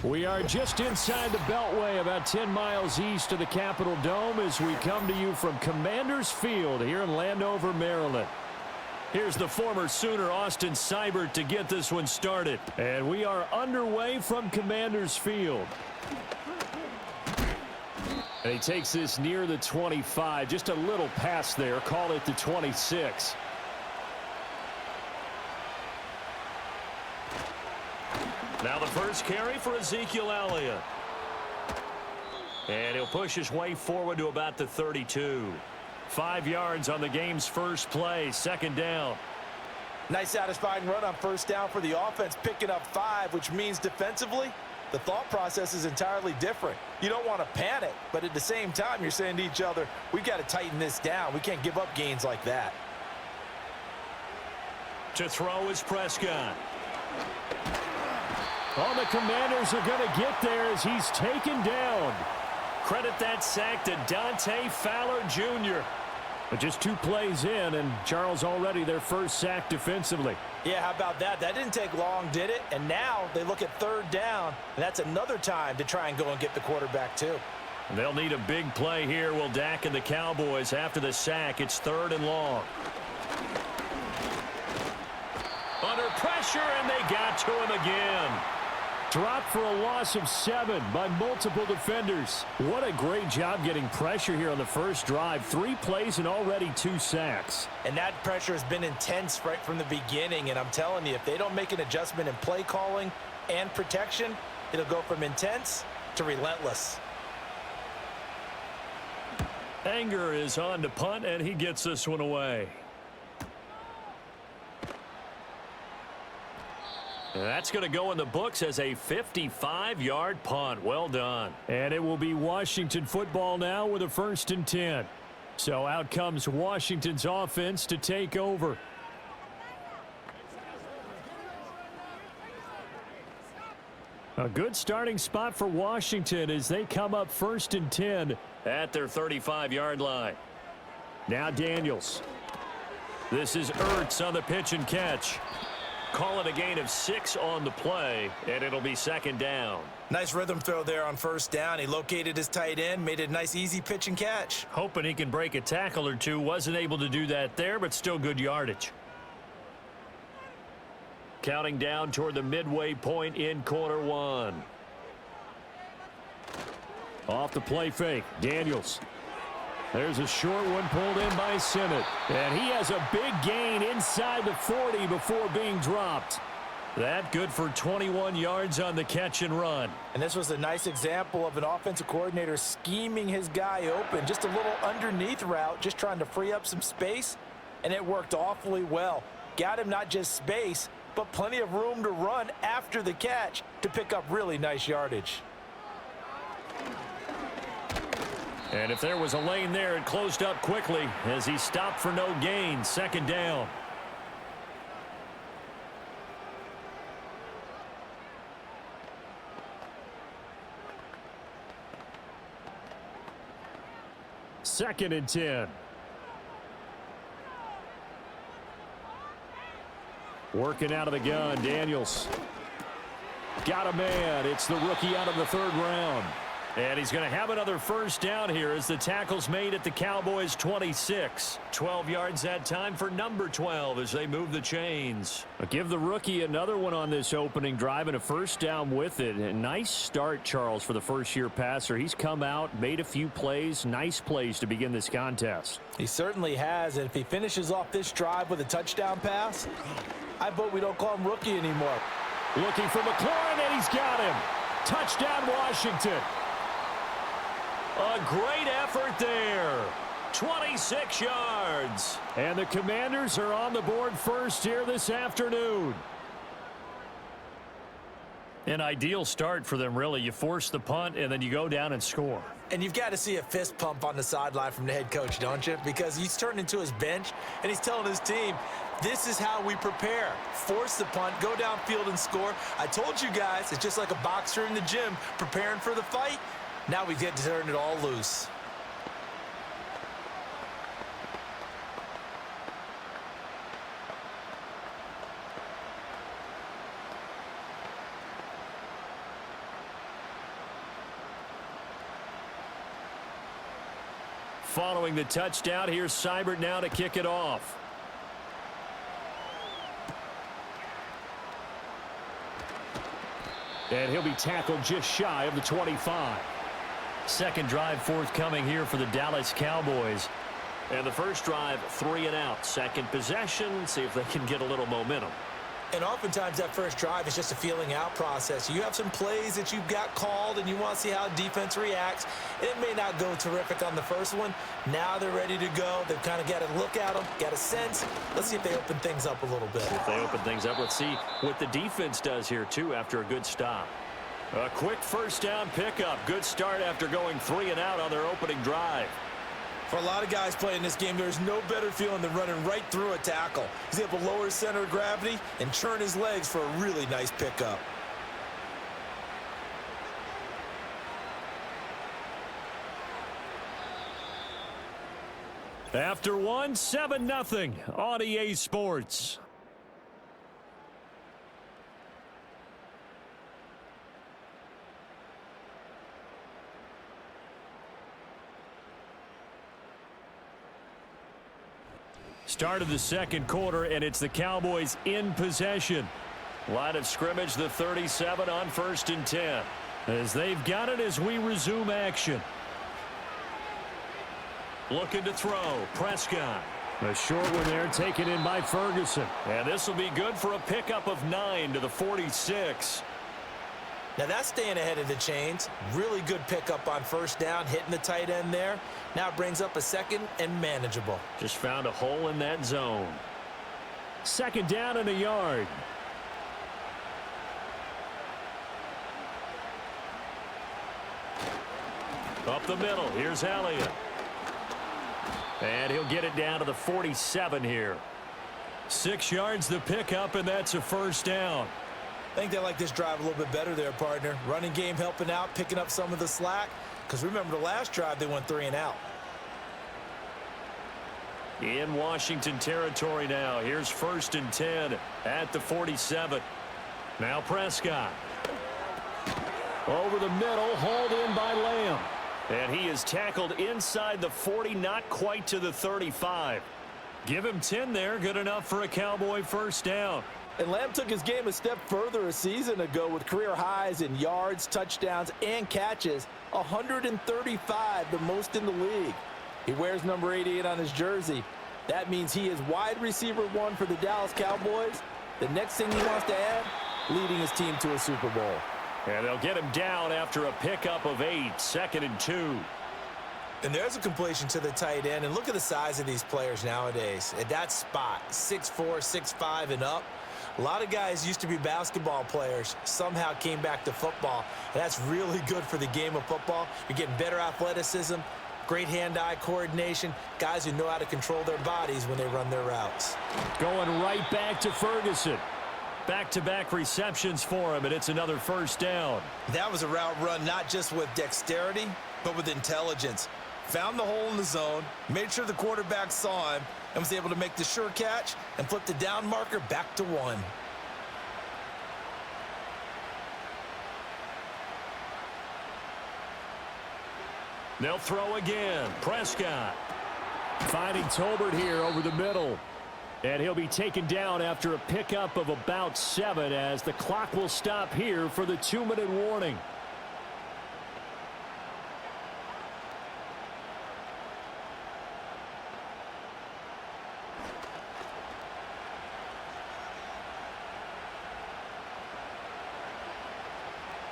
We are just inside the Beltway, about 10 miles east of the Capitol Dome as we come to you from Commanders Field here in Landover, Maryland. Here's the former Sooner, Austin Seibert, to get this one started. And we are underway from Commanders Field. And he takes this near the 25, just a little pass there, call it the 26. Now the first carry for Ezekiel Elliott. And he'll push his way forward to about the 32. 5 yards on the game's first play, second down. Nice satisfying run on first down for the offense, picking up 5, which means defensively, the thought process is entirely different. You don't want to panic, but at the same time, you're saying to each other, we've got to tighten this down. We can't give up gains like that. To throw is Prescott. Oh, the Commanders are going to get there as he's taken down. Credit that sack to Dante Fowler Jr. But just 2 plays in, and Charles already their first sack defensively. Yeah, how about that? That didn't take long, did it? And now they look at third down, and that's another time to try and go and get the quarterback too. They'll need a big play here, will Dak and the Cowboys after the sack. It's 3rd and long. Under pressure, and they got to him again. Dropped for a loss of 7 by multiple defenders. What a great job getting pressure here on the first drive. 3 plays and already 2 sacks. And that pressure has been intense right from the beginning. And I'm telling you, if they don't make an adjustment in play calling and protection, it'll go from intense to relentless. Anger is on to punt, and he gets this one away. That's going to go in the books as a 55-yard punt. Well done. And it will be Washington football now with a 1st and 10. So out comes Washington's offense to take over. A good starting spot for Washington as they come up 1st and 10 at their 35-yard line. Now Daniels. This is Ertz on the pitch and catch. Call it a gain of 6 on the play, and it'll be 2nd down. Nice rhythm throw there on first down. He located his tight end, made it a nice easy pitch and catch. Hoping he can break a tackle or two. Wasn't able to do that there, but still good yardage. Counting down toward the midway point in quarter 1. Off the play fake, Daniels. There's a short one pulled in by Sinnott. And he has a big gain inside the 40 before being dropped. That good for 21 yards on the catch and run. And this was a nice example of an offensive coordinator scheming his guy open. Just a little underneath route, just trying to free up some space. And it worked awfully well. Got him not just space, but plenty of room to run after the catch to pick up really nice yardage. And if there was a lane there, it closed up quickly as he stopped for no gain. 2nd down. Second and 10. Working out of the gun, Daniels. Got a man. It's the rookie out of the 3rd round. And he's going to have another first down here as the tackle's made at the Cowboys' 26. 12 yards that time for number 12 as they move the chains. Give the rookie another one on this opening drive and a first down with it. A nice start, Charles, for the first-year passer. He's come out, made a few plays, nice plays to begin this contest. He certainly has, and if he finishes off this drive with a touchdown pass, I vote we don't call him rookie anymore. Looking for McLaurin, and he's got him. Touchdown, Washington. A great effort there. 26 yards. And the Commanders are on the board first here this afternoon. An ideal start for them, really. You force the punt, and then you go down and score. And you've got to see a fist pump on the sideline from the head coach, don't you? Because he's turned into his bench, and he's telling his team, this is how we prepare. Force the punt, go downfield and score. I told you guys, it's just like a boxer in the gym preparing for the fight. Now we get to turn it all loose. following the touchdown. Here's Seibert now to kick it off. And he'll be tackled just shy of the 25. Second drive forthcoming here for the Dallas Cowboys. And the first drive, 3 and out. Second possession, see if they can get a little momentum. And oftentimes that first drive is just a feeling out process. You have some plays that you've got called and you want to see how defense reacts. It may not go terrific on the first one. Now they're ready to go. They've kind of got to look at them, got a sense. Let's see if they open things up a little bit. If they open things up, let's see what the defense does here, too, after a good stop. A quick first down pickup. Good start after going 3 and out on their opening drive. For a lot of guys playing this game, there's no better feeling than running right through a tackle. He's able to lower his center of gravity and churn his legs for a really nice pickup. After one, 7-0 on EA Sports. Start of the second quarter, and it's the Cowboys in possession. Line of scrimmage, the 37 on 1st and 10. As they've got it as we resume action. Looking to throw. Prescott. A short one there taken in by Ferguson. And this will be good for a pickup of 9 to the 46. Now that's staying ahead of the chains. Really good pickup on first down, hitting the tight end there. Now it brings up a second and manageable. Just found a hole in that zone. Second down and a yard. Up the middle. Here's Elliott. And he'll get it down to the 47 here. 6 yards the pickup, and that's a first down. I think they like this drive a little bit better there, partner. Running game helping out, picking up some of the slack. Because remember the last drive, they went 3 and out. In Washington territory now. Here's 1st and 10 at the 47. Now Prescott. Over the middle, hauled in by Lamb. And he is tackled inside the 40, not quite to the 35. Give him 10 there, good enough for a Cowboy first down. And Lamb took his game a step further a season ago with career highs in yards, touchdowns, and catches. 135, the most in the league. He wears number 88 on his jersey. That means he is wide receiver 1 for the Dallas Cowboys. The next thing he wants to add, leading his team to a Super Bowl. And they'll get him down after a pickup of 8, 2nd and 2. And there's a completion to the tight end. And look at the size of these players nowadays. At that spot, 6'4", 6'5", and up. A lot of guys used to be basketball players, somehow came back to football. And that's really good for the game of football. You're getting better athleticism, great hand-eye coordination, guys who know how to control their bodies when they run their routes. Going right back to Ferguson. Back-to-back receptions for him, and it's another first down. That was a route run not just with dexterity, but with intelligence. Found the hole in the zone, made sure the quarterback saw him, and was able to make the sure catch and flip the down marker back to 1. They'll throw again. Prescott. Finding Tolbert here over the middle. And he'll be taken down after a pickup of about 7 as the clock will stop here for the 2-minute warning.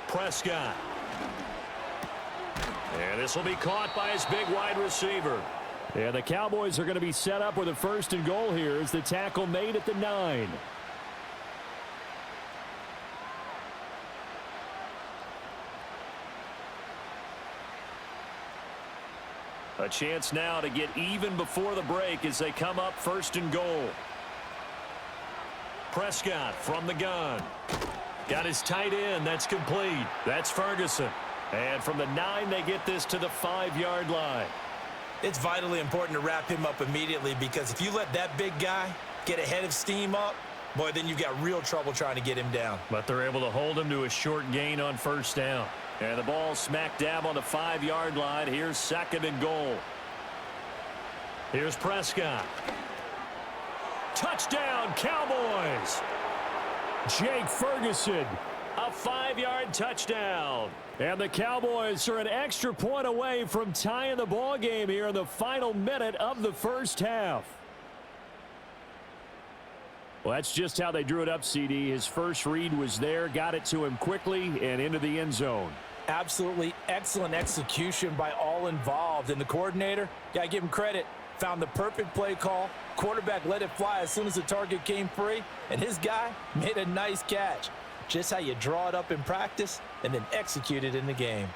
Prescott. And this will be caught by his big wide receiver. And the Cowboys are going to be set up with a 1st and goal here as the tackle made at the 9. A chance now to get even before the break as they come up 1st and goal. Prescott from the gun. Got his tight end. That's complete. That's Ferguson. And from the 9, they get this to the 5-yard line. It's vitally important to wrap him up immediately because if you let that big guy get ahead of steam up, boy, then you've got real trouble trying to get him down. But they're able to hold him to a short gain on first down. And the ball smack dab on the 5-yard line. Here's 2nd and goal. Here's Prescott. Touchdown, Cowboys. Jake Ferguson, a 5-yard touchdown. And the Cowboys are an extra point away from tying the ball game here in the final minute of the first half. Well, that's just how they drew it up, CD. His first read was there, got it to him quickly, and into the end zone. Absolutely excellent execution by all involved. And the coordinator, got to give him credit, found the perfect play call. Quarterback let it fly as soon as the target came free, and his guy made a nice catch. Just how you draw it up in practice and then execute it in the game.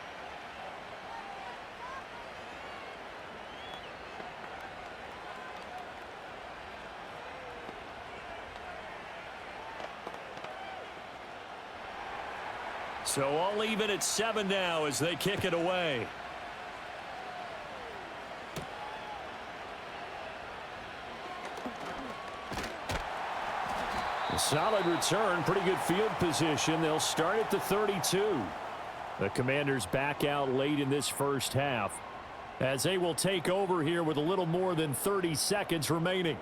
So all even at 7 now as they kick it away. A solid return, pretty good field position. They'll start at the 32. The Commanders back out late in this first half as they will take over here with a little more than 30 seconds remaining.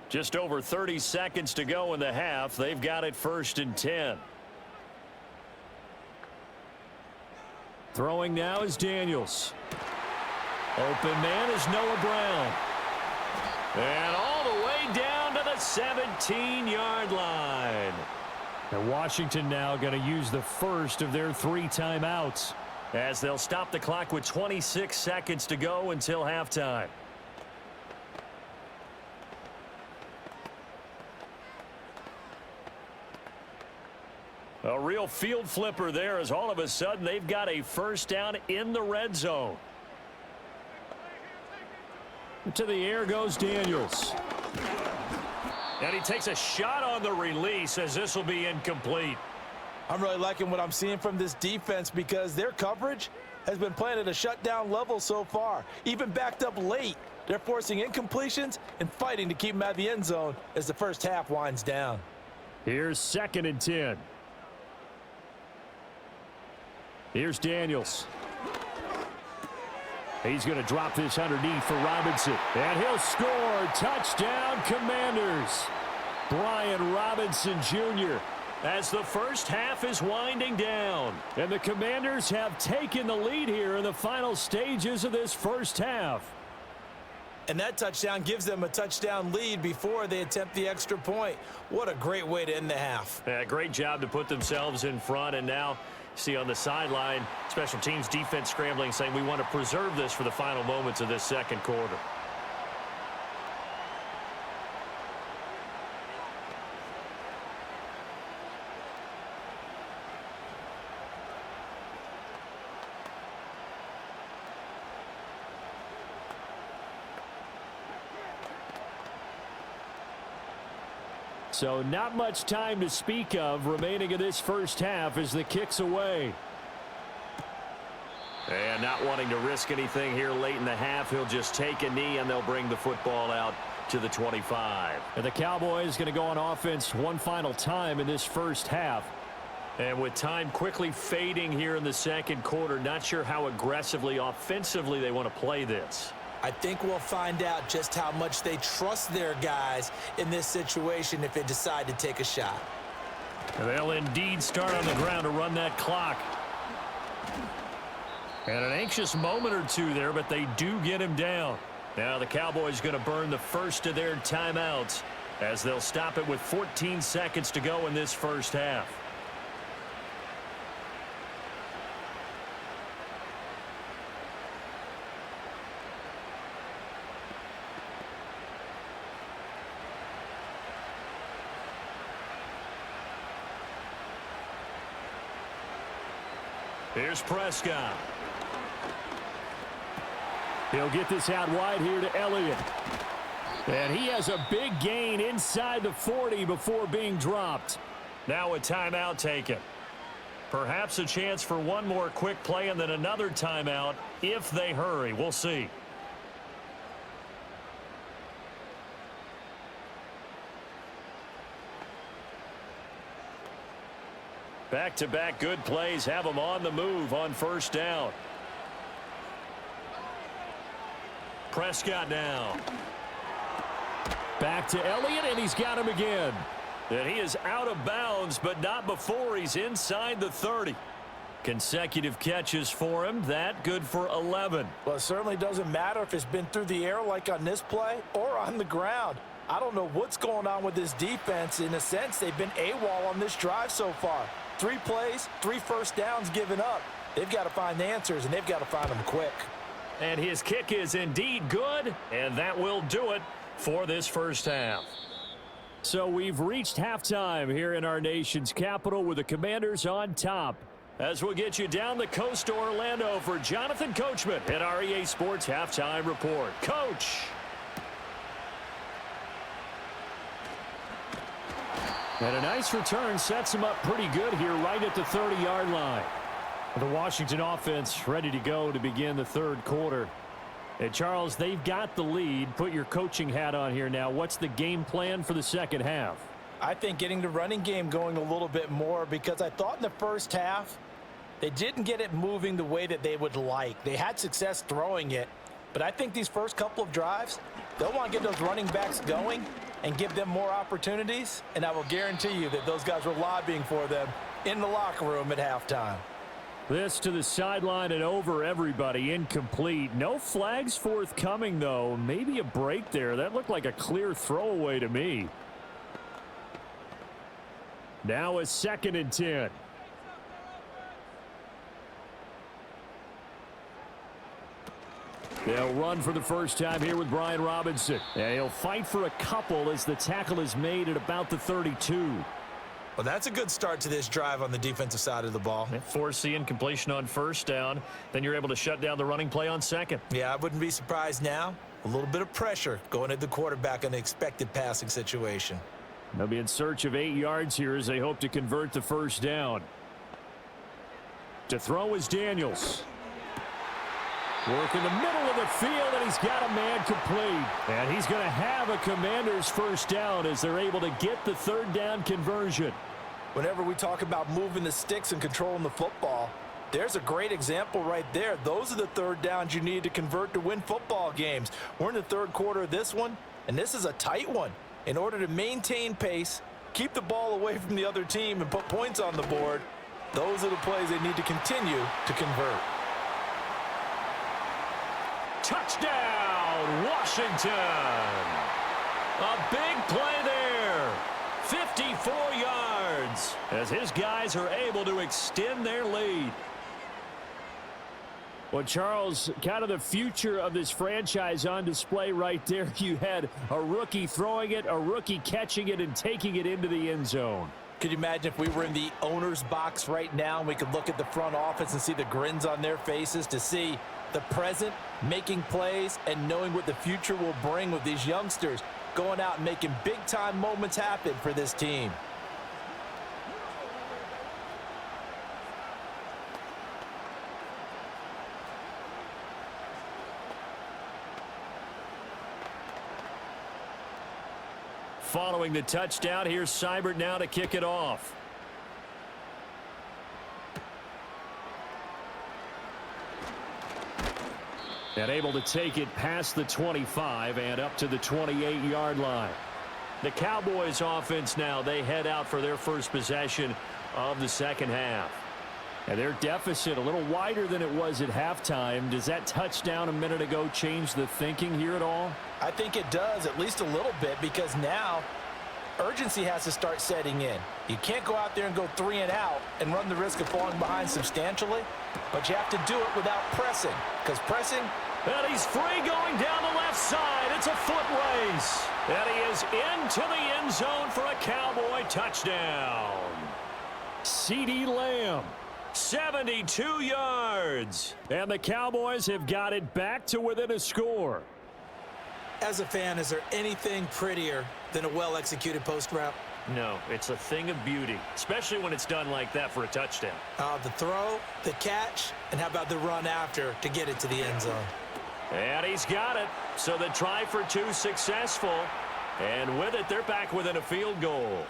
Just over 30 seconds to go in the half. They've got it 1st and 10. Throwing now is Daniels. Open man is Noah Brown. And all the way down to the 17-yard line. And Washington now going to use the first of their 3 timeouts as they'll stop the clock with 26 seconds to go until halftime. A real field flipper there as all of a sudden they've got a first down in the red zone. To the air goes Daniels. And he takes a shot on the release as this will be incomplete. I'm really liking what I'm seeing from this defense because their coverage has been playing at a shutdown level so far. Even backed up late, they're forcing incompletions and fighting to keep them out of the end zone as the first half winds down. Here's 2nd and 10. Here's Daniels. He's going to drop this underneath for Robinson. And he'll score. Touchdown, Commanders. Brian Robinson Jr. as the first half is winding down. And the Commanders have taken the lead here in the final stages of this first half. And that touchdown gives them a touchdown lead before they attempt the extra point. What a great way to end the half. Yeah, great job to put themselves in front. And now see on the sideline, special teams defense scrambling, saying we want to preserve this for the final moments of this second quarter. So not much time to speak of remaining in this first half as the kick's away. And not wanting to risk anything here late in the half, he'll just take a knee and they'll bring the football out to the 25. And the Cowboys going to go on offense one final time in this first half. And with time quickly fading here in the second quarter, not sure how aggressively, offensively they want to play this. I think we'll find out just how much they trust their guys in this situation if they decide to take a shot. They'll indeed start on the ground to run that clock. And an anxious moment or two there, but they do get him down. Now the Cowboys going to burn the first of their timeouts as they'll stop it with 14 seconds to go in this first half. Here's Prescott. He'll get this out wide here to Elliott. And he has a big gain inside the 40 before being dropped. Now a timeout taken. Perhaps a chance for one more quick play and then another timeout if they hurry. We'll see. Back-to-back good plays have them on the move on first down. Prescott now. Back to Elliott, and he's got him again. And he is out of bounds, but not before he's inside the 30. Consecutive catches for him. That good for 11. Well, it certainly doesn't matter if it's been through the air like on this play or on the ground. I don't know what's going on with this defense. In a sense, they've been AWOL on this drive so far. 3 plays, 3 first downs given up. They've got to find the answers, and they've got to find them quick. And his kick is indeed good, and that will do it for this first half. So we've reached halftime here in our nation's capital with the Commanders on top. As we'll get you down the coast to Orlando for Jonathan Coachman at our EA Sports Halftime Report. Coach! And a nice return sets him up pretty good here right at the 30-yard line. The Washington offense ready to go to begin the third quarter. And Charles, they've got the lead. Put your coaching hat on here now. What's the game plan for the second half? I think getting the running game going a little bit more, because I thought in the first half they didn't get it moving the way that they would like. They had success throwing it, but I think these first couple of drives, they'll want to get those running backs going and give them more opportunities, and I will guarantee you that those guys were lobbying for them in the locker room at halftime. This to the sideline and over everybody. Incomplete. No flags forthcoming, though. Maybe a break there. That looked like a clear throwaway to me. Now a 2nd and 10. They'll run for the first time here with Brian Robinson. And he'll fight for a couple as the tackle is made at about the 32. Well, that's a good start to this drive on the defensive side of the ball. Force the incompletion on first down. Then you're able to shut down the running play on second. Yeah, I wouldn't be surprised now. A little bit of pressure going at the quarterback in an expected passing situation. They'll be in search of 8 yards here as they hope to convert the first down. To throw is Daniels. Work in the middle of the field, and he's got a man complete. And he's going to have a Commander's first down as they're able to get the third down conversion. Whenever we talk about moving the sticks and controlling the football, there's a great example right there. Those are the third downs you need to convert to win football games. We're in the third quarter of this one, and this is a tight one. In order to maintain pace, keep the ball away from the other team, and put points on the board, those are the plays they need to continue to convert. Touchdown, Washington. A big play there. 54 yards as his guys are able to extend their lead. Well, Charles, kind of the future of this franchise on display right there. You had a rookie throwing it, a rookie catching it, and taking it into the end zone. Could you imagine if we were in the owner's box right now and we could look at the front office and see the grins on their faces, to see the present making plays and knowing what the future will bring with these youngsters going out and making big-time moments happen for this team. Following the touchdown, here's Seibert now to kick it off. And able to take it past the 25 and up to the 28-yard line. The Cowboys offense now, they head out for their first possession of the second half. And their deficit a little wider than it was at halftime. Does that touchdown a minute ago change the thinking here at all? I think it does, at least a little bit, because now urgency has to start setting in. You can't go out there and go 3 and out and run the risk of falling behind substantially, but you have to do it without pressing, because pressing... And he's free going down the left side. It's a foot race. And he is into the end zone for a Cowboy touchdown. CeeDee Lamb, 72 yards. And the Cowboys have got it back to within a score. As a fan, is there anything prettier than a well-executed post route? No, it's a thing of beauty, especially when it's done like that for a touchdown. The throw, the catch, and how about the run after to get it to the end zone? And he's got it. So the try for 2 successful. And with it, they're back within a field goal.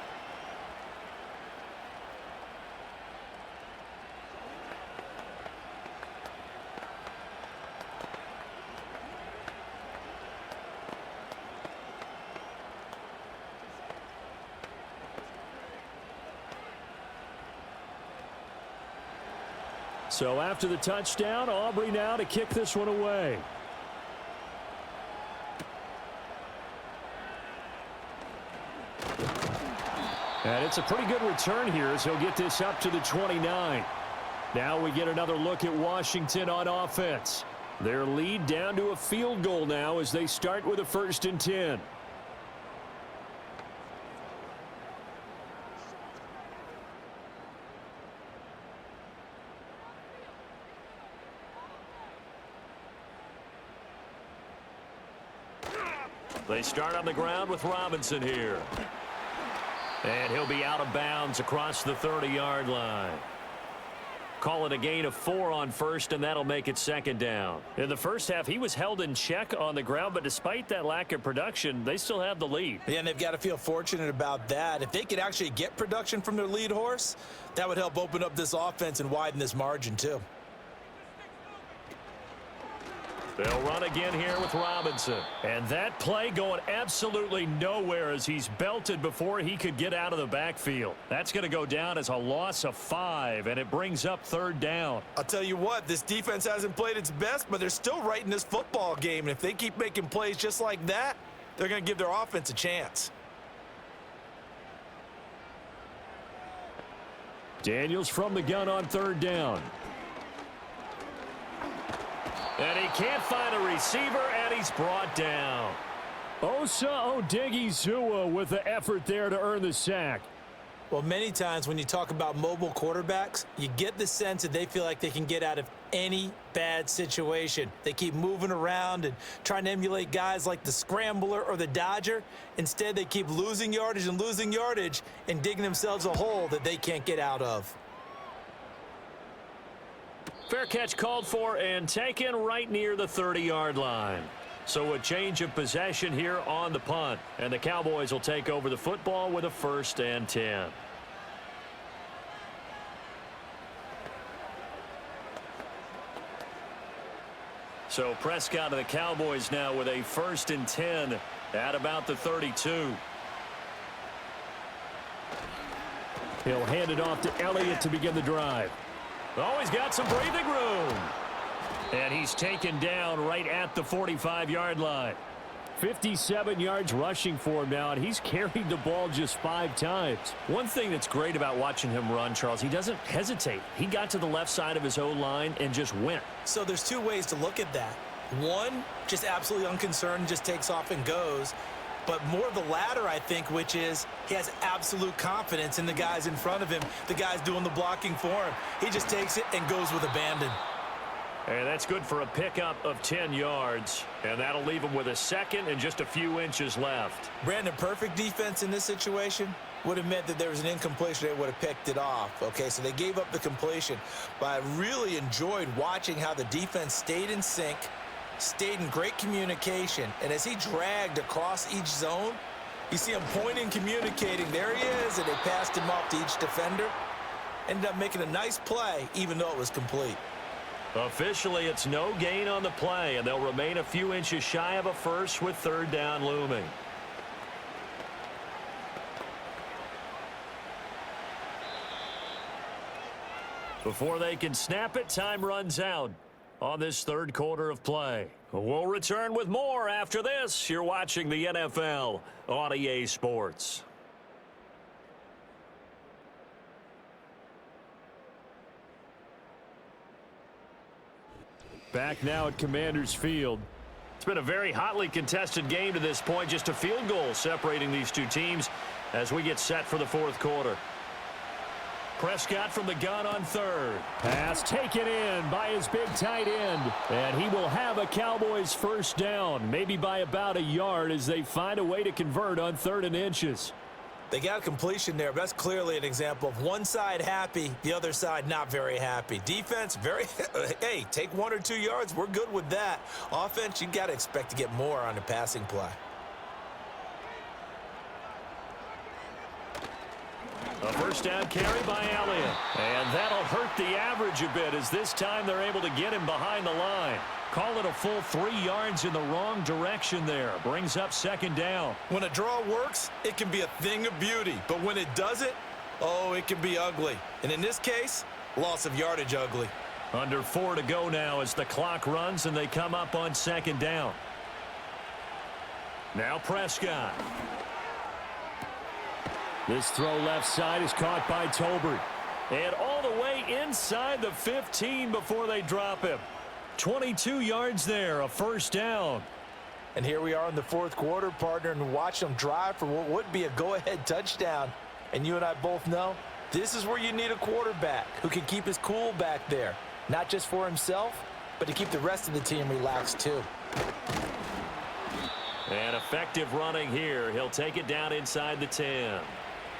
So after the touchdown, Aubrey now to kick this one away. And it's a pretty good return here as he'll get this up to the 29. Now we get another look at Washington on offense. Their lead down to a field goal now as they start with a 1st and 10. They start on the ground with Robinson here. And he'll be out of bounds across the 30-yard line. Call it a gain of 4 on 1st, and that'll make it 2nd down. In the first half, he was held in check on the ground, but despite that lack of production, they still have the lead. Yeah, and they've got to feel fortunate about that. If they could actually get production from their lead horse, that would help open up this offense and widen this margin too. They'll run again here with Robinson. And that play going absolutely nowhere as he's belted before he could get out of the backfield. That's going to go down as a loss of 5, and it brings up 3rd down. I'll tell you what, this defense hasn't played its best, but they're still right in this football game. And if they keep making plays just like that, they're going to give their offense a chance. Daniels from the gun on 3rd down. And he can't find a receiver, and he's brought down. Osa Odigizua with the effort there to earn the sack. Well, many times when you talk about mobile quarterbacks, you get the sense that they feel like they can get out of any bad situation. They keep moving around and trying to emulate guys like the Scrambler or the Dodger. Instead, they keep losing yardage and digging themselves a hole that they can't get out of. Fair catch called for and taken right near the 30-yard line. So a change of possession here on the punt. And the Cowboys will take over the football with a 1st and 10. So Prescott of the Cowboys now with a 1st and 10 at about the 32. He'll hand it off to Elliott to begin the drive. Oh, he's got some breathing room. And he's taken down right at the 45-yard line. 57 yards rushing for him now, and he's carried the ball just 5 times. One thing that's great about watching him run, Charles, he doesn't hesitate. He got to the left side of his O-line and just went. So there's 2 ways to look at that. One, just absolutely unconcerned, just takes off and goes. But more the latter, I think, which is he has absolute confidence in the guys in front of him, the guys doing the blocking for him. He just takes it and goes with abandon. And that's good for a pickup of 10 yards. And that'll leave him with a 2nd and just a few inches left. Brandon, perfect defense in this situation would have meant that there was an incompletion. They would have picked it off. Okay, so they gave up the completion. But I really enjoyed watching how the defense stayed in sync, stayed in great communication, and as he dragged across each zone, you see him pointing, communicating. There he is, and they passed him off to each defender. Ended up making a nice play, even though it was complete. Officially, it's no gain on the play, and they'll remain a few inches shy of a 1st with 3rd down looming. Before they can snap it, time runs out on this 3rd quarter of play. We'll return with more after this. You're watching the NFL on EA Sports. Back now at Commanders Field. It's been a very hotly contested game to this point. Just a field goal separating these 2 teams as we get set for the 4th quarter. Prescott from the gun on 3rd. Pass taken in by his big tight end. And he will have a Cowboys 1st down, maybe by about a yard as they find a way to convert on 3rd and inches. They got a completion there, but that's clearly an example of one side happy, the other side not very happy. Defense, hey, take 1 or 2 yards. We're good with that. Offense, you got to expect to get more on the passing play. A 1st down carry by Elliott. And that'll hurt the average a bit as this time they're able to get him behind the line. Call it a full 3 yards in the wrong direction there. Brings up 2nd down. When a draw works, it can be a thing of beauty. But when it doesn't, oh, it can be ugly. And in this case, loss of yardage ugly. Under 4 to go now as the clock runs and they come up on second down. Now Prescott. This throw left side is caught by Tolbert. And all the way inside the 15 before they drop him. 22 yards there, a first down. And here we are in the fourth quarter, partner, and watch them drive for what would be a go-ahead touchdown. And you and I both know this is where you need a quarterback who can keep his cool back there. Not just for himself, but to keep the rest of the team relaxed too. And effective running here. He'll take it down inside the 10.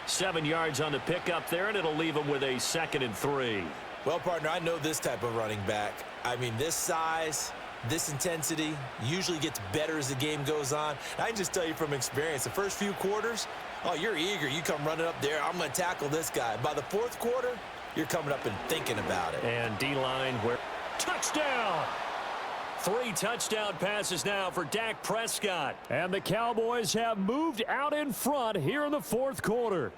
7 yards on the pickup there, and it'll leave him with a 2nd and 3. Well, partner, I know this type of running back. I mean, this size, this intensity usually gets better as the game goes on. I can just tell you from experience, the first few quarters, oh, you're eager. You come running up there, I'm going to tackle this guy. By the fourth quarter, you're coming up and thinking about it. And D-line where touchdown! 3 touchdown passes now for Dak Prescott. And the Cowboys have moved out in front here in the fourth quarter.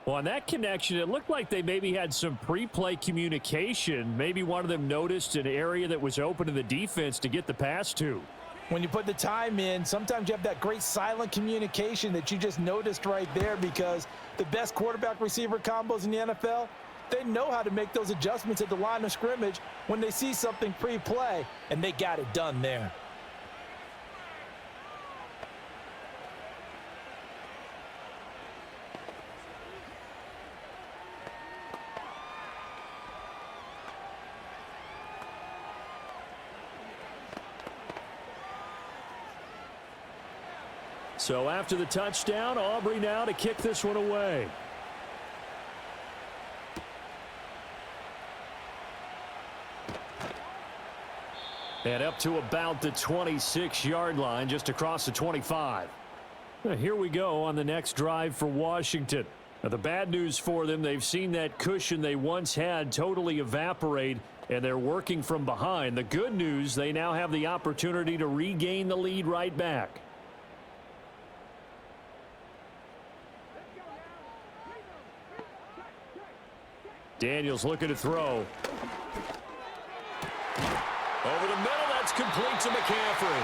Well, on that connection, it looked like they maybe had some pre-play communication. Maybe one of them noticed an area that was open to the defense to get the pass to. When you put the time in, sometimes you have that great silent communication that you just noticed right there, because the best quarterback-receiver combos in the NFL, they know how to make those adjustments at the line of scrimmage when they see something pre-play, and they got it done there. So after the touchdown, Aubrey now to kick this one away. And up to about the 26-yard line, just across the 25. Here we go on the next drive for Washington. Now, the bad news for them, they've seen that cushion they once had totally evaporate, and they're working from behind. The good news, they now have the opportunity to regain the lead right back. Daniels looking to throw. Over the middle, that's complete to McCaffrey.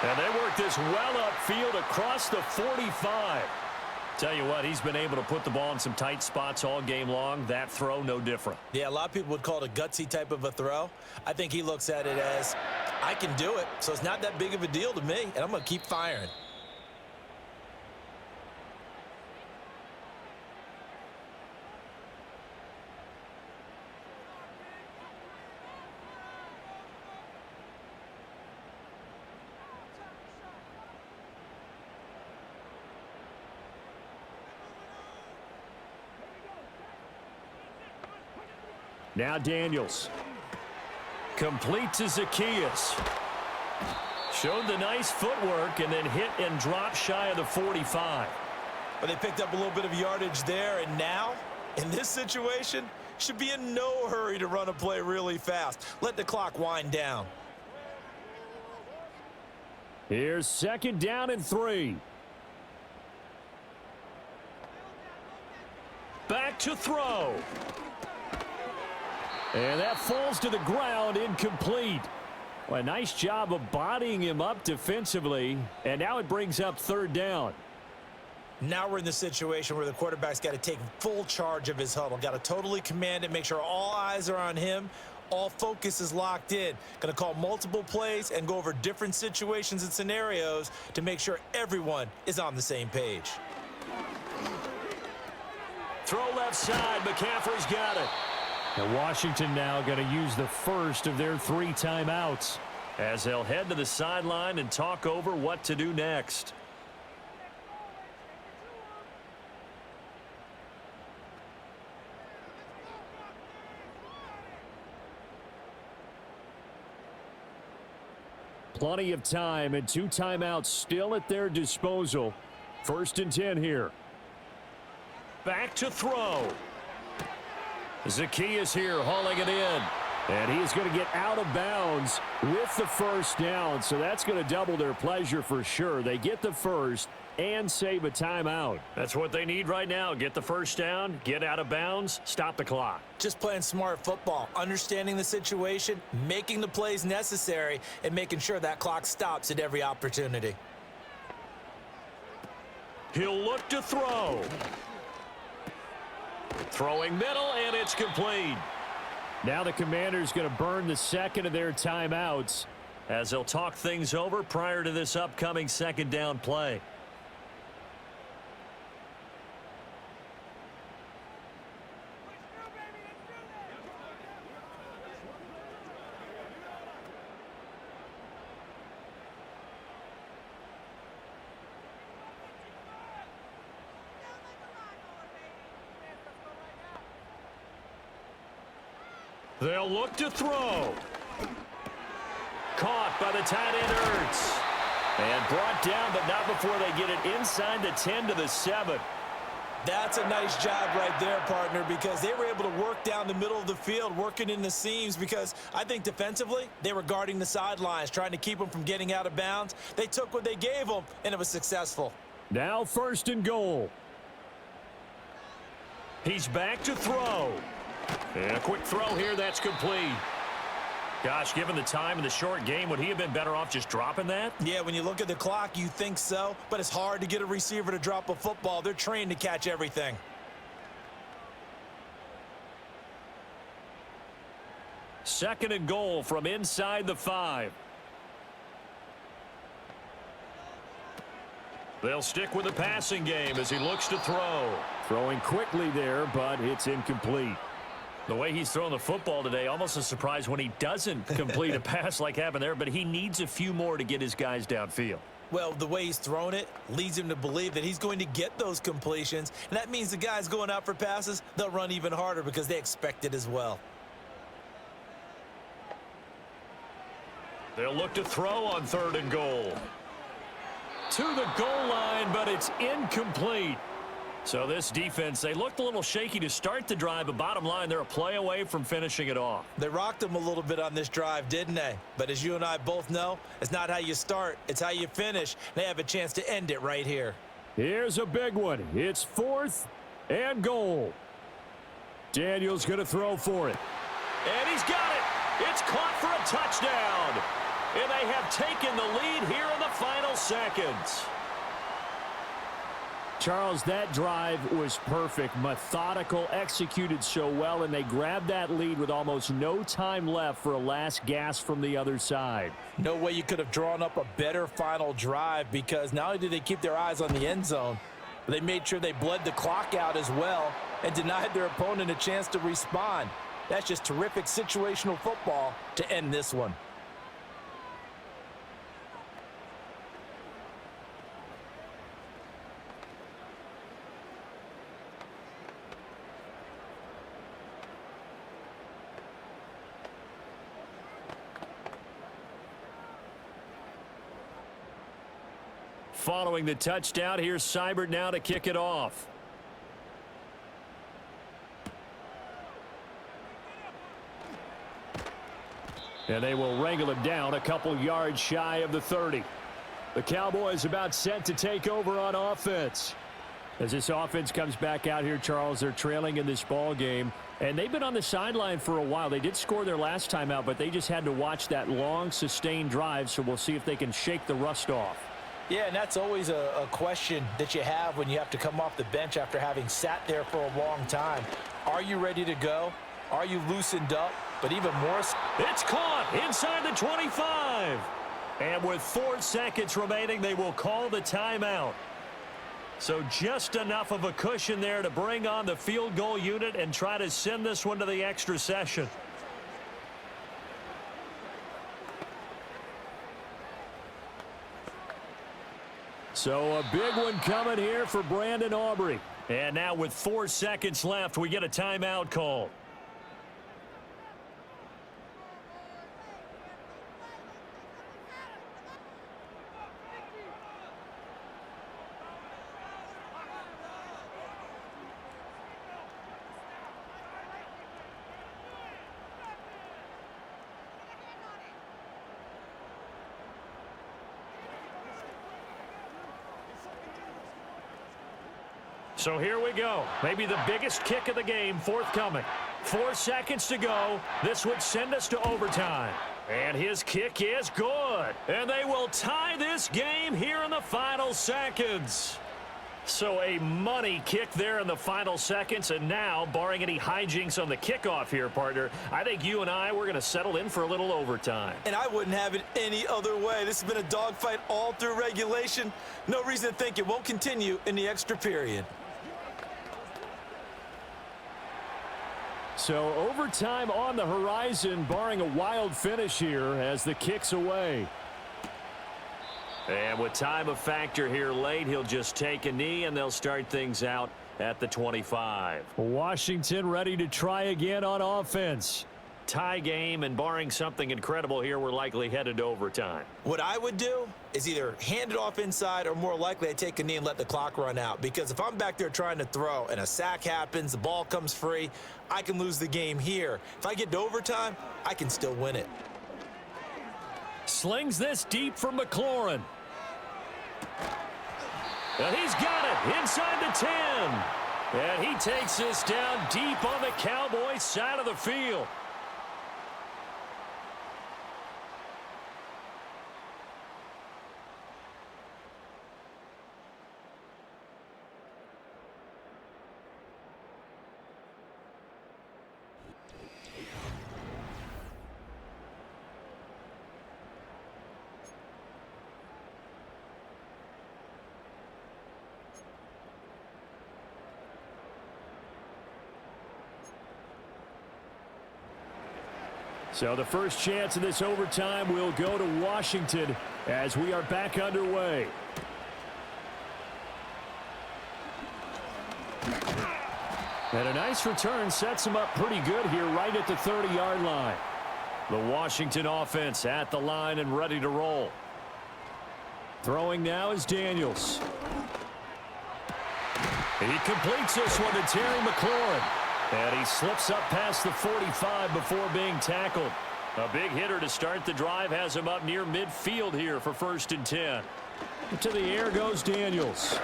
And they work this well upfield across the 45. Tell you what, he's been able to put the ball in some tight spots all game long. That throw, no different. Yeah, a lot of people would call it a gutsy type of a throw. I think he looks at it as, I can do it, so it's not that big of a deal to me, and I'm going to keep firing. Now Daniels. Complete to Zacchaeus. Showed the nice footwork and then hit and dropped shy of the 45. But they picked up a little bit of yardage there, and now, in this situation, should be in no hurry to run a play really fast. Let the clock wind down. Here's 2nd down and 3. Back to throw. And that falls to the ground, incomplete. Well, a nice job of bodying him up defensively, and now it brings up 3rd down. Now we're in the situation where the quarterback's got to take full charge of his huddle. Got to totally command it, make sure all eyes are on him. All focus is locked in. Going to call multiple plays and go over different situations and scenarios to make sure everyone is on the same page. Throw left side. McCaffrey's got it. And Washington now going to use the first of their 3 timeouts as they'll head to the sideline and talk over what to do next. Plenty of time and 2 timeouts still at their disposal. 1st and 10 here. Back to throw. Zacchaeus here hauling it in. And he is going to get out of bounds with the 1st down. So that's going to double their pleasure for sure. They get the first, and save a timeout. That's what they need right now. Get the first down, get out of bounds, stop the clock. Just playing smart football, understanding the situation, making the plays necessary, and making sure that clock stops at every opportunity. He'll look to throw. Throwing middle, and it's complete. Now the Commanders going to burn the second of their timeouts as they'll talk things over prior to this upcoming second down play. They'll look to throw. Caught by the tight end Ertz. And brought down, but not before they get it inside the 10 to the 7. That's a nice job right there, partner, because they were able to work down the middle of the field, working in the seams, because I think defensively they were guarding the sidelines, trying to keep them from getting out of bounds. They took what they gave them, and it was successful. Now 1st and goal. He's back to throw. And a quick throw here, that's complete. Gosh, given the time in the short game, would he have been better off just dropping that? Yeah, when you look at the clock, you think so, but it's hard to get a receiver to drop a football. They're trained to catch everything. Second and goal from inside the 5. They'll stick with the passing game as he looks to throw. Throwing quickly there, but it's incomplete. The way he's throwing the football today, almost a surprise when he doesn't complete a pass like happened there, but he needs a few more to get his guys downfield. Well, the way he's thrown it leads him to believe that he's going to get those completions, and that means the guys going out for passes, they'll run even harder because they expect it as well. They'll look to throw on 3rd and goal. To the goal line, but it's incomplete. So this defense, they looked a little shaky to start the drive, but bottom line, they're a play away from finishing it off. They rocked them a little bit on this drive, didn't they? But as you and I both know, it's not how you start, it's how you finish. They have a chance to end it right here. Here's a big one. It's 4th and goal. Daniels going to throw for it. And he's got it. It's caught for a touchdown. And they have taken the lead here in the final seconds. Charles, that drive was perfect, methodical, executed so well, and they grabbed that lead with almost no time left for a last gasp from the other side. No way you could have drawn up a better final drive, because not only did they keep their eyes on the end zone, but they made sure they bled the clock out as well and denied their opponent a chance to respond. That's just terrific situational football to end this one. Following the touchdown, here's Seibert now to kick it off. And they will wrangle it down a couple yards shy of the 30. The Cowboys about set to take over on offense. As this offense comes back out here, Charles, they're trailing in this ball game. And they've been on the sideline for a while. They did score their last time out, but they just had to watch that long, sustained drive. So we'll see if they can shake the rust off. Yeah, and that's always a question that you have when you have to come off the bench after having sat there for a long time. Are you ready to go? Are you loosened up? But even more... It's caught inside the 25. And with 4 seconds remaining, they will call the timeout. So just enough of a cushion there to bring on the field goal unit and try to send this one to the extra session. So a big one coming here for Brandon Aubrey. And now with 4 seconds left, we get a timeout call. So here we go. Maybe the biggest kick of the game forthcoming. 4 seconds to go. This would send us to overtime. And his kick is good. And they will tie this game here in the final seconds. So a money kick there in the final seconds. And now, barring any hijinks on the kickoff here, partner, I think you and we're going to settle in for a little overtime. And I wouldn't have it any other way. This has been a dogfight all through regulation. No reason to think it won't continue in the extra period. So overtime on the horizon, barring a wild finish here as the kick's away. And with time a factor here late, he'll just take a knee and they'll start things out at the 25. Washington ready to try again on offense. Tie game, and barring something incredible here, we're likely headed to overtime. What I would do is either hand it off inside or more likely I take a knee and let the clock run out. Because if I'm back there trying to throw and a sack happens, the ball comes free, I can lose the game here. If I get to overtime, I can still win it. Slings this deep for McLaurin. And he's got it inside the 10. And he takes this down deep on the Cowboys side of the field. So the first chance of this overtime will go to Washington as we are back underway. And a nice return sets him up pretty good here right at the 30-yard line. The Washington offense at the line and ready to roll. Throwing now is Daniels. He completes this one to Terry McLaurin. And he slips up past the 45 before being tackled. A big hitter to start the drive has him up near midfield here for 1st and 10. To the air goes Daniels.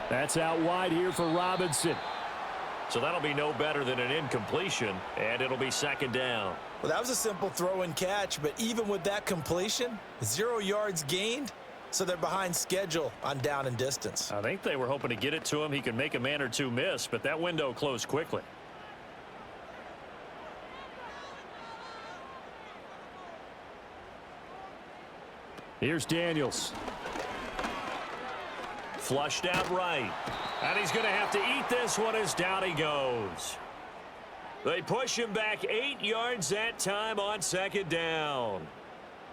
That's out wide here for Robinson. So that'll be no better than an incompletion, and it'll be 2nd down. Well, that was a simple throw and catch, but even with that completion, 0 yards gained. So they're behind schedule on down and distance. I think they were hoping to get it to him. He could make a man or two miss, but that window closed quickly. Here's Daniels. Flushed out right. And he's going to have to eat this one as down he goes. They push him back 8 yards that time on 2nd down.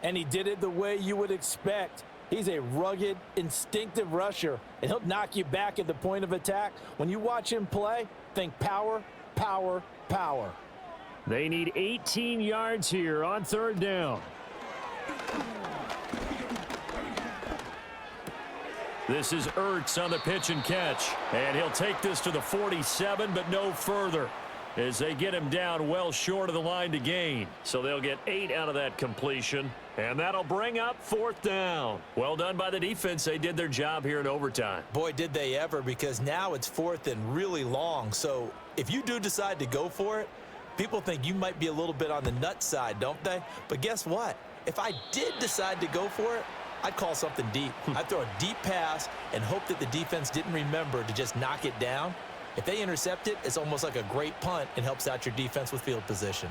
And he did it the way you would expect. He's a rugged, instinctive rusher, and he'll knock you back at the point of attack. When you watch him play, think power, power, power. They need 18 yards here on 3rd down. This is Ertz on the pitch and catch. And he'll take this to the 47, but no further, as they get him down well short of the line to gain. So they'll get 8 out of that completion. And that'll bring up 4th down. Well done by the defense. They did their job here in overtime. Boy, did they ever, because now it's 4th and really long. So if you do decide to go for it, people think you might be a little bit on the nut side, don't they? But guess what? If I did decide to go for it, I'd call something deep. I'd throw a deep pass and hope that the defense didn't remember to just knock it down. If they intercept it, it's almost like a great punt and helps out your defense with field position.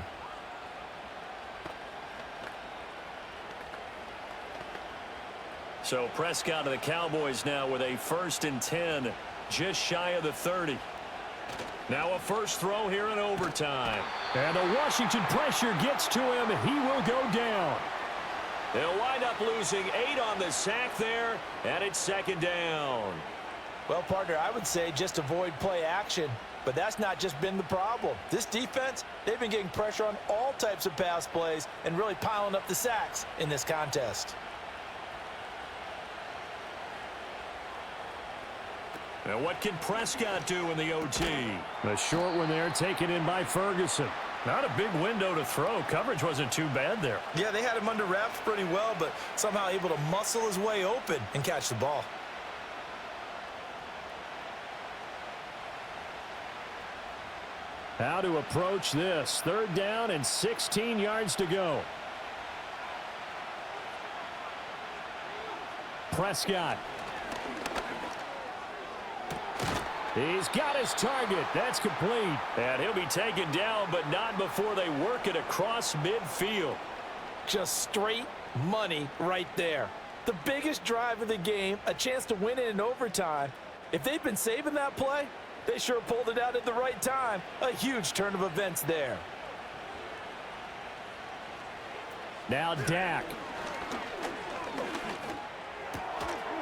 So Prescott of the Cowboys now with a 1st and 10, just shy of the 30. Now a first throw here in overtime. And the Washington pressure gets to him. He will go down. They'll wind up losing 8 on the sack there, and it's 2nd down. Well, partner, I would say just avoid play action, but that's not just been the problem. This defense, they've been getting pressure on all types of pass plays and really piling up the sacks in this contest. Now what can Prescott do in the OT? A short one there taken in by Ferguson. Not a big window to throw. Coverage wasn't too bad there. Yeah, they had him under wraps pretty well, but somehow able to muscle his way open and catch the ball. How to approach this. 3rd down and 16 yards to go. Prescott. He's got his target. That's complete. And he'll be taken down, but not before they work it across midfield. Just straight money right there. The biggest drive of the game, a chance to win it in overtime. If they've been saving that play, they sure pulled it out at the right time. A huge turn of events there. Now Dak.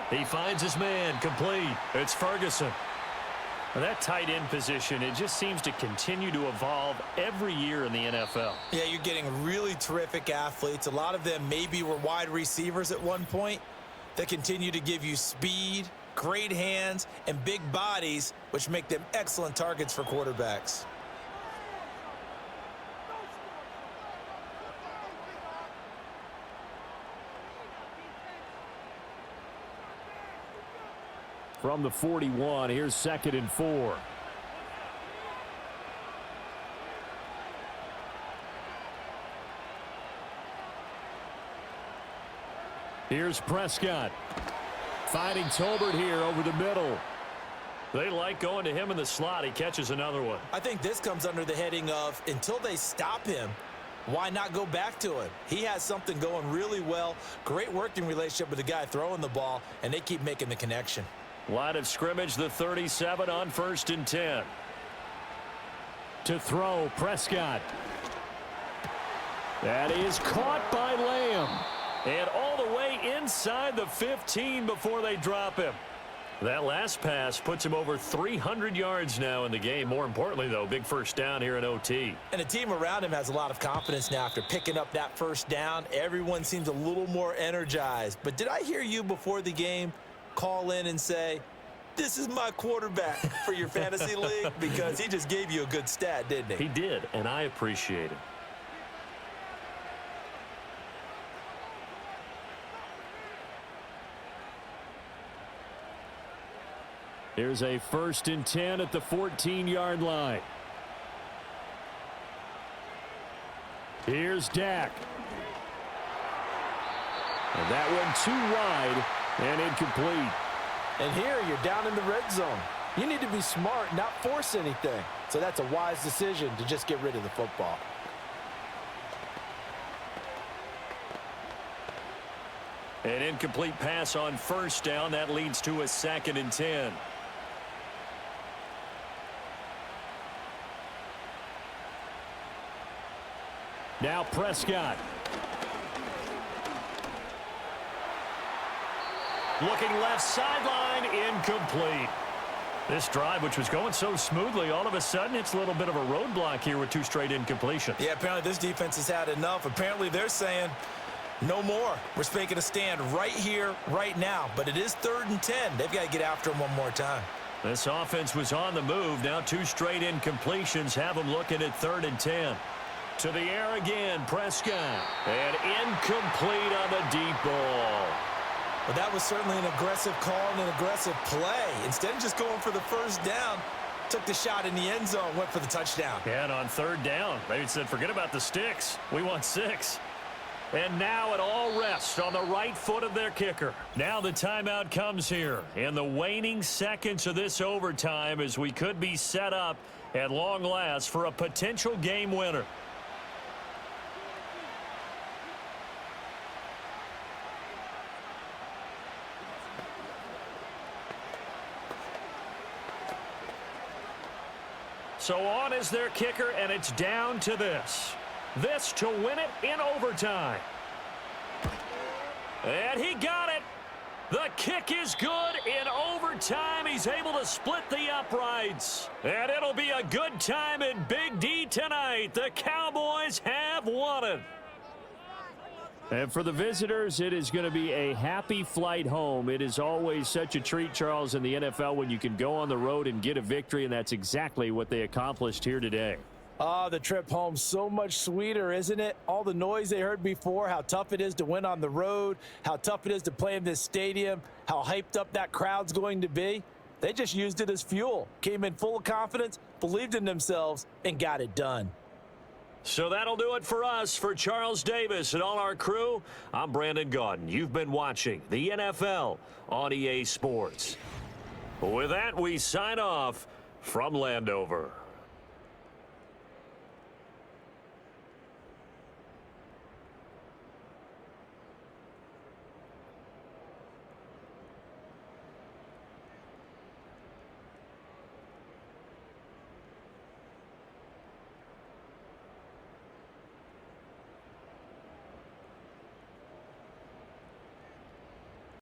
He finds his man, complete. It's Ferguson. Well, that tight end position, it just seems to continue to evolve every year in the NFL. Yeah, you're getting really terrific athletes. A lot of them maybe were wide receivers at one point that continue to give you speed, great hands, and big bodies, which make them excellent targets for quarterbacks. From the 41, here's 2nd and 4. Here's Prescott. Finding Tolbert here over the middle. They like going to him in the slot. He catches another one. I think this comes under the heading of, until they stop him, why not go back to him? He has something going really well. Great working relationship with the guy throwing the ball, and they keep making the connection. Line of scrimmage, the 37 on 1st and 10. To throw, Prescott. That is caught by Lamb. And all the way inside the 15 before they drop him. That last pass puts him over 300 yards now in the game. More importantly, though, big first down here in OT. And the team around him has a lot of confidence now after picking up that first down. Everyone seems a little more energized. But did I hear you before the game call in and say, this is my quarterback for your fantasy league? Because he just gave you a good stat, didn't he? He did, and I appreciate it. Here's a 1st and 10 at the 14-yard line. Here's Dak. And that one too wide and incomplete. And here you're down in the red zone. You need to be smart, not force anything. So that's a wise decision to just get rid of the football. An incomplete pass on 1st down. That leads to a 2nd and 10. Now Prescott. Looking left sideline, incomplete. This drive, which was going so smoothly, all of a sudden it's a little bit of a roadblock here with 2 straight incompletions. Yeah, apparently this defense has had enough. Apparently they're saying, no more. We're making a stand right here, right now. But it is 3rd and 10. They've got to get after him one more time. This offense was on the move. Now 2 straight incompletions have them looking at 3rd and 10. To the air again, Prescott. And incomplete on the deep ball. But that was certainly an aggressive call and an aggressive play. Instead of just going for the first down, took the shot in the end zone, went for the touchdown. And on 3rd down, they said, forget about the sticks. We want 6. And now it all rests on the right foot of their kicker. Now the timeout comes here in the waning seconds of this overtime as we could be set up at long last for a potential game winner. So on is their kicker, and it's down to this. This to win it in overtime. And he got it. The kick is good in overtime. He's able to split the uprights. And it'll be a good time in Big D tonight. The Cowboys have won it. And for the visitors, it is going to be a happy flight home. It is always such a treat, Charles, in the NFL when you can go on the road and get a victory, and that's exactly what they accomplished here today. Oh, the trip home so much sweeter, isn't it? All the noise they heard before, how tough it is to win on the road, how tough it is to play in this stadium, how hyped up that crowd's going to be. They just used it as fuel, came in full of confidence, believed in themselves, and got it done. So that'll do it for us. For Charles Davis and all our crew, I'm Brandon Gaudin. You've been watching the NFL on EA Sports. With that, we sign off from Landover.